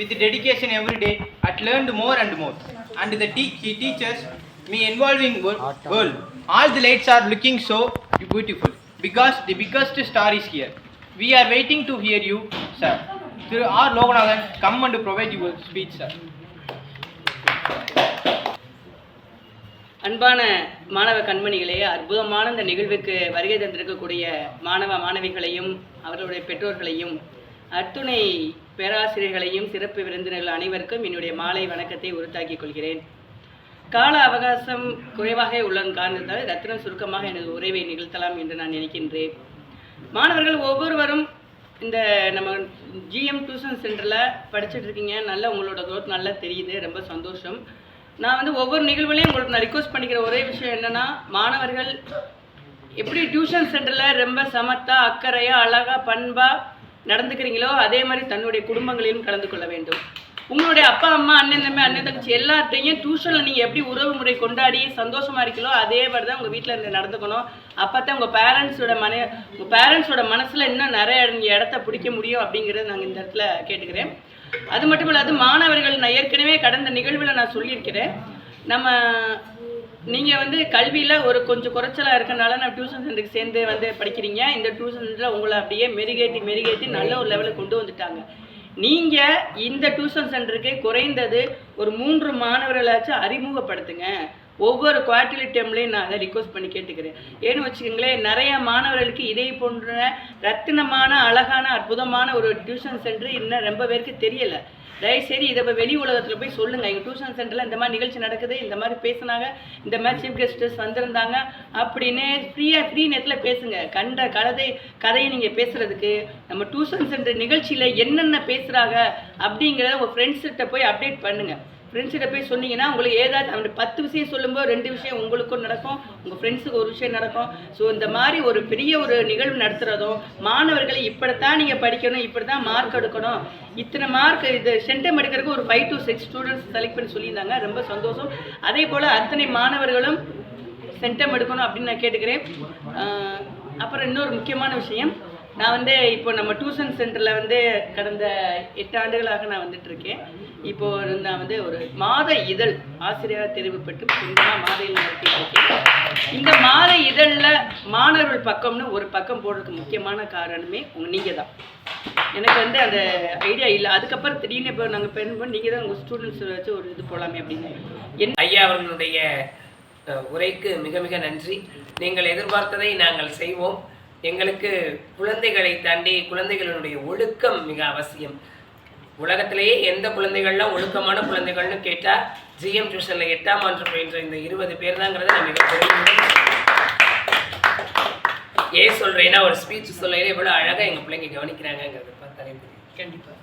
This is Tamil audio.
with dedication every day, I learned more and more. And he teaches me involving world. All the lights are looking so beautiful because the biggest star is here. We are waiting to hear you, sir. Through our Loganathan, come and provide your speech, sir. அன்பான மாணவ கண்மணிகளே, அற்புதமான இந்த நிகழ்வுக்கு வருகை தந்திருக்கக்கூடிய மாணவ மாணவிகளையும் அவர்களுடைய பெற்றோர்களையும் அத்துணை பேராசிரியர்களையும் சிறப்பு விருந்தினர்கள் அனைவருக்கும் என்னுடைய மாலை வணக்கத்தை உறுத்தாக்கிக் கொள்கிறேன். கால அவகாசம் குறைவாக உள்ள காரணத்தால் ரத்தினம் சுருக்கமாக எனது உரைவை நிகழ்த்தலாம் என்று நான் நினைக்கின்றேன். மாணவர்கள் ஒவ்வொருவரும் இந்த நம்ம ஜிஎம் டியூஷன் சென்டரில் படிச்சுட்டு இருக்கீங்க. நல்லா உங்களோட growth நல்லா தெரியுது, ரொம்ப சந்தோஷம். நான் ஒவ்வொரு நிகழ்வுலையும் உங்களுக்கு நான் ரிக்வஸ்ட் பண்ணிக்கிற ஒரே விஷயம் என்னென்னா, மாணவர்கள் எப்படி டியூஷன் சென்டரில் ரொம்ப சமத்தா அக்கறையாக அழகாக பண்பாக நடந்துக்கிறீங்களோ அதே மாதிரி தன்னுடைய குடும்பங்களிலும் கலந்து கொள்ள வேண்டும். உங்களுடைய அப்பா அம்மா அண்ணன் தம்பி அண்ணன் தங்கச்சி எல்லார்ட்டையும் டியூஷனில் நீங்கள் எப்படி உறவு முறை கொண்டாடி சந்தோஷமாக இருக்கீங்களோ அதே மாதிரி தான் உங்கள் வீட்டில் இருந்து நடந்துக்கணும். அப்போ தான் உங்கள் பேரண்ட்ஸோட மனசில் இன்னும் நிறைய இடத்த பிடிக்க முடியும் அப்படிங்கிறத நாங்கள் இந்த இடத்துல கேட்டுக்கிறேன். அது மட்டும் இல்லாது மாணவர்கள், நான் ஏற்கனவே கடந்த நிகழ்வில் நான் சொல்லியிருக்கிறேன், நீங்கள் கல்வியில் ஒரு கொஞ்சம் குறைச்சலாக இருக்கனால நான் டியூஷன் சென்டருக்கு சேர்ந்து படிக்கிறீங்க. இந்த டியூஷன் சென்டரில் உங்களை அப்படியே மெருகேற்றி நல்ல ஒரு லெவலுக்கு கொண்டு வந்துட்டாங்க. நீங்கள் இந்த டியூஷன் சென்டருக்கு குறைந்தது ஒரு 3 மாணவர்களாச்சும் அறிமுகப்படுத்துங்க. ஒவ்வொரு குவார்டர்லி டேர்ம்லேயும் நான் அதை ரிக்வஸ்ட் பண்ணி கேட்டுக்கிறேன். ஏன்னு வச்சுக்கோங்களேன், நிறைய மாணவர்களுக்கு இதே போன்ற ரத்தினமான அழகான அற்புதமான ஒரு டியூஷன் சென்டர் இன்னும் ரொம்ப பேருக்கு தெரியலை. தயவுசெய்து இதை வெளி உலகத்தில் போய் சொல்லுங்கள். எங்கள் டியூஷன் சென்டரில் இந்த மாதிரி நிகழ்ச்சி நடக்குது, இந்த மாதிரி பேசுனாங்க, இந்த மாதிரி சீஃப் கெஸ்டர்ஸ் வந்திருந்தாங்க அப்படின்னு ஃப்ரீ நேரத்தில் பேசுங்க. கண்ட கதையை நீங்கள் பேசுகிறதுக்கு நம்ம டியூஷன் சென்டர் நிகழ்ச்சியில் என்னென்ன பேசுகிறாங்க அப்படிங்கிறத உங்கள் ஃப்ரெண்ட்ஸ்கிட்ட போய் அப்டேட் பண்ணுங்கள். ஃப்ரெண்ட்ஸ்கிட்ட போய் சொன்னீங்கன்னா உங்களுக்கு ஏதாவது அந்த 10 விஷயம் சொல்லும்போது 2 விஷயம் உங்களுக்கும் நடக்கும், உங்கள் ஃப்ரெண்ட்ஸுக்கு ஒரு விஷயம் நடக்கும். ஸோ இந்த மாதிரி ஒரு பெரிய ஒரு நிகழ்வு நடத்துகிறதும், மாணவர்களை இப்படித்தான் நீங்கள் படிக்கணும், இப்படி தான் மார்க் எடுக்கணும், இத்தனை மார்க் இது சென்டம் எடுக்கிறதுக்கு ஒரு 5 to 6 ஸ்டூடெண்ட்ஸ் செலக்ட் பண்ணி சொல்லியிருந்தாங்க. ரொம்ப சந்தோஷம். அதே போல் அத்தனை மாணவர்களும் சென்டம் எடுக்கணும் அப்படின்னு நான் கேட்டுக்கிறேன். அப்புறம் இன்னொரு முக்கியமான விஷயம், நான் இப்போ நம்ம டியூஷன் சென்டரில் கடந்த 8 ஆண்டுகளாக நான் வந்துட்டுருக்கேன். இப்போது நான் ஒரு மாத இதழ் ஆசிரியராக தெரிவு பெற்று சொந்தமாக மாத இதழ் நடத்திட்டு இருக்கேன். இந்த மாத இதழில் மாணவர்கள் பக்கம்னு ஒரு பக்கம் போடுறதுக்கு முக்கியமான காரணமே நீங்கள் தான். எனக்கு அந்த ஐடியா இல்லை. அதுக்கப்புறம் திடீர்னு இப்போ நாங்கள் பண்ணி நீங்கள் தான் உங்கள் ஸ்டூடெண்ட்ஸ் வச்சு ஒரு இது போகலாமே அப்படின்னு. ஐயா அவர்களுடைய உரைக்கு மிக மிக நன்றி. நீங்கள் எதிர்பார்த்ததை நாங்கள் செய்வோம். எங்களுக்கு குழந்தைகளை தாண்டி குழந்தைகளுடைய ஒழுக்கம் மிக அவசியம். உலகத்திலேயே எந்த குழந்தைகள்லாம் ஒழுக்கமான குழந்தைகள்னு கேட்டால் ஜிஎம் டியூஷனில் 8ஆம் ஆண்டு பயின்ற இந்த 20 பேர் தாங்கிறத நான் மிக பெருமையோடு ஏன் சொல்கிறேன்னா, ஒரு ஸ்பீச் சொல்லையில எவ்வளோ அழகாக எங்கள் பிள்ளைங்க கவனிக்கிறாங்கங்கிறத பார்த்தாலே கண்டிப்பாக